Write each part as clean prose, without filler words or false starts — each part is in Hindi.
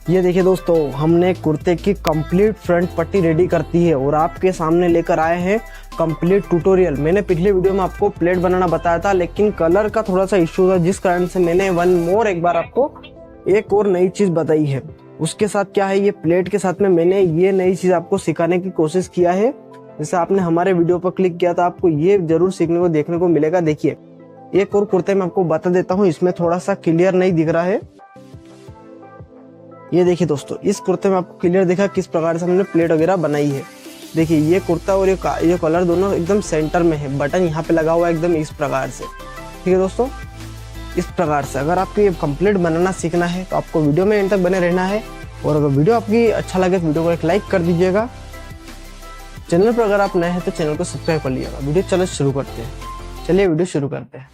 ये देखिए दोस्तों, हमने कुर्ते की कंप्लीट फ्रंट पट्टी रेडी कर दी है और आपके सामने लेकर आए हैं कंप्लीट ट्यूटोरियल। मैंने पिछले वीडियो में आपको प्लेट बनाना बताया था, लेकिन कलर का थोड़ा सा इश्यू था, जिस कारण से मैंने एक बार आपको एक और नई चीज बताई है। उसके साथ क्या है, ये प्लेट के साथ में मैंने ये नई चीज आपको सिखाने की कोशिश किया है। जैसे आपने हमारे वीडियो पर क्लिक किया तो आपको ये जरूर सीखने को देखने को मिलेगा। देखिए, एक और कुर्ते में आपको बता देता हूँ, इसमें थोड़ा सा क्लियर नहीं दिख रहा है। ये देखिए दोस्तों, इस कुर्ते में आपको क्लियर दिखा किस प्रकार से हमने प्लेट वगैरह बनाई है। देखिए, ये कुर्ता और ये कलर दोनों एकदम सेंटर में है, बटन यहाँ पे लगा हुआ है एकदम इस प्रकार से। ठीक है दोस्तों, इस प्रकार से अगर आपको ये कंप्लीट बनाना सीखना है तो आपको वीडियो में एंड तक बने रहना है। और अगर वीडियो आपकी अच्छा लगे तो वीडियो को एक लाइक कर दीजिएगा। चैनल पर अगर आप नए हैं तो चैनल को सब्सक्राइब कर लीजिएगा। वीडियो चलो शुरू करते हैं। चलिए वीडियो शुरू करते हैं।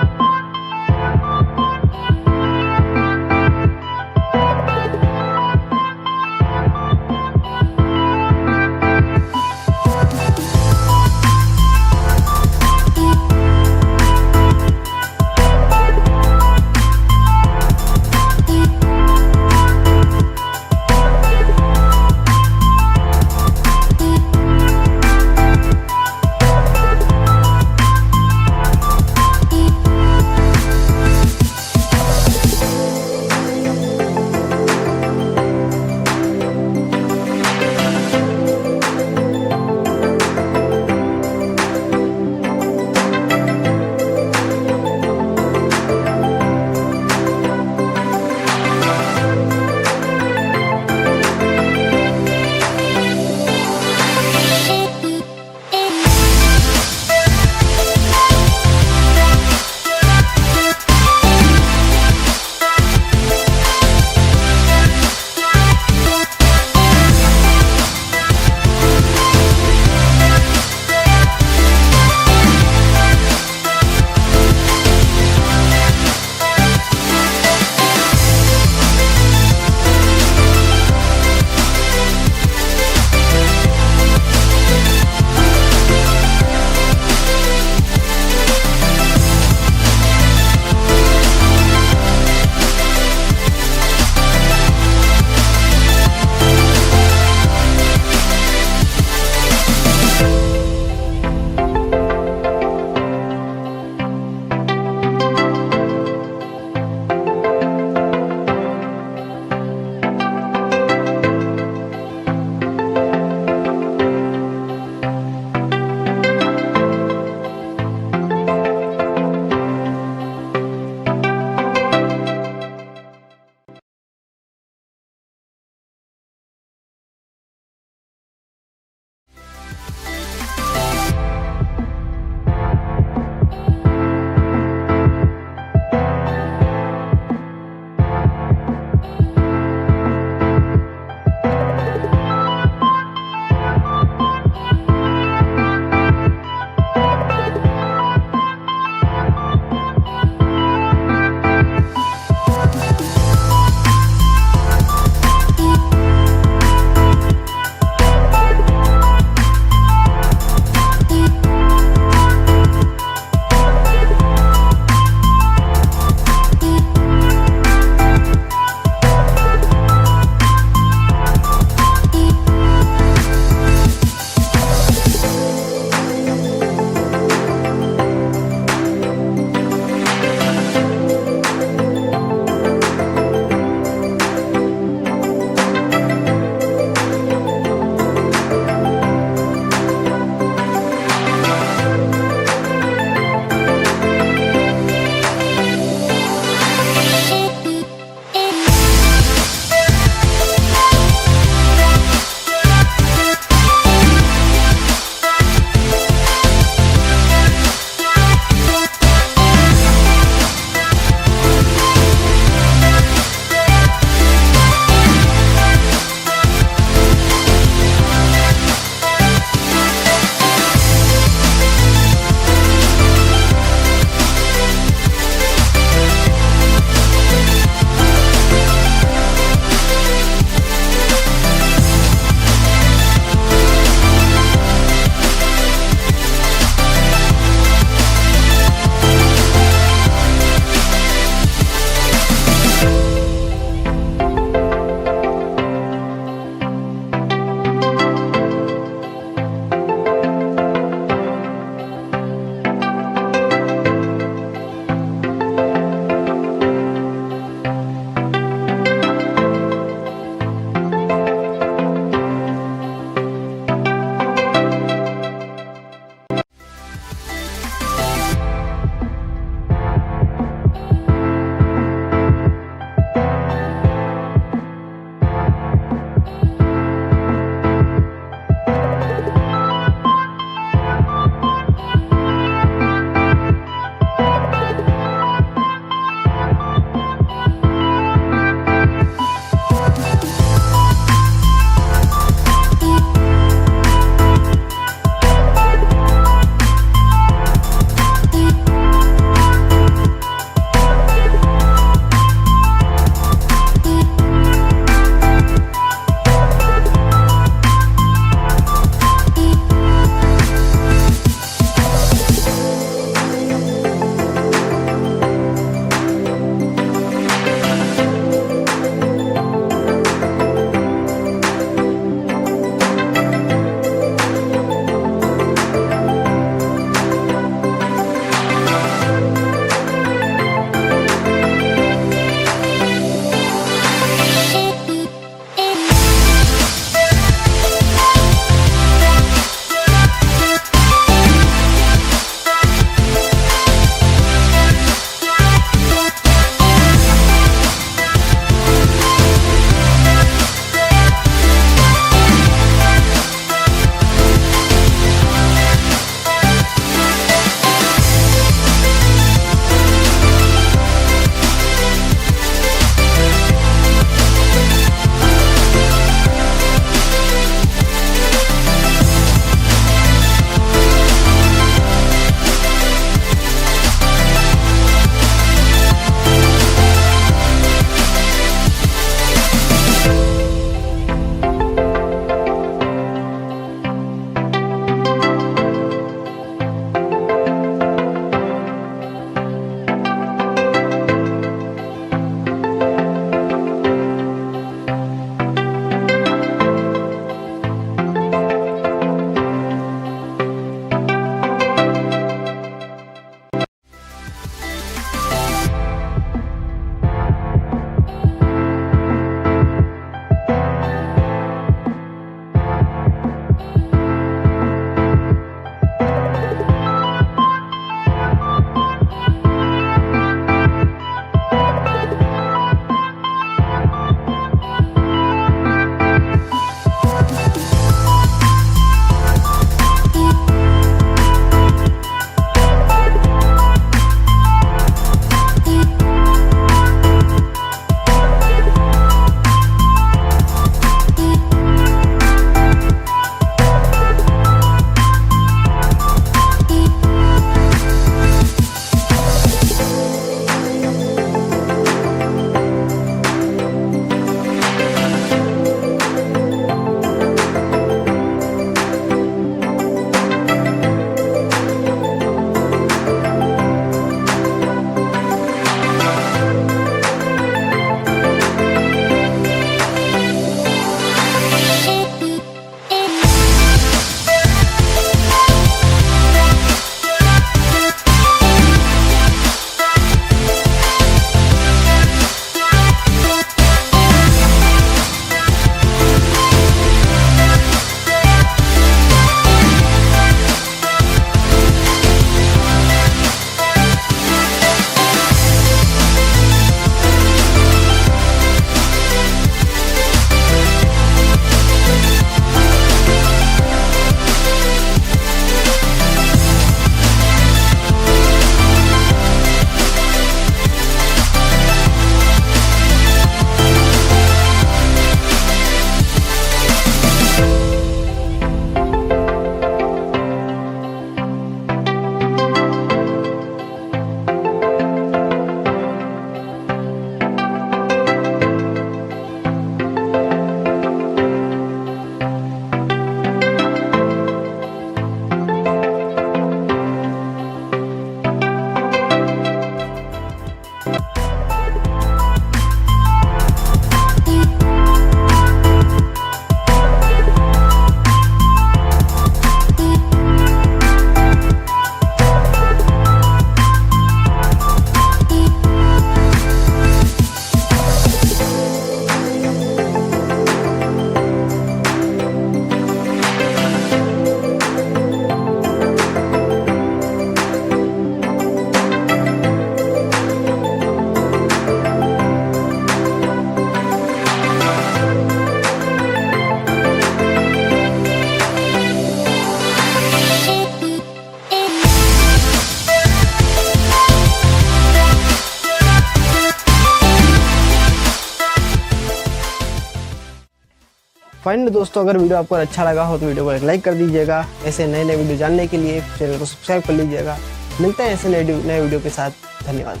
फाइनली दोस्तों, अगर वीडियो आपको अच्छा लगा हो तो वीडियो को एक लाइक कर दीजिएगा। ऐसे नए नए वीडियो जानने के लिए चैनल को सब्सक्राइब कर लीजिएगा। मिलते हैं ऐसे नए वीडियो के साथ। धन्यवाद।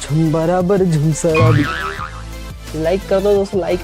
झुम बराबर झुमसरा भी लाइक कर दो दोस्तों, लाइक।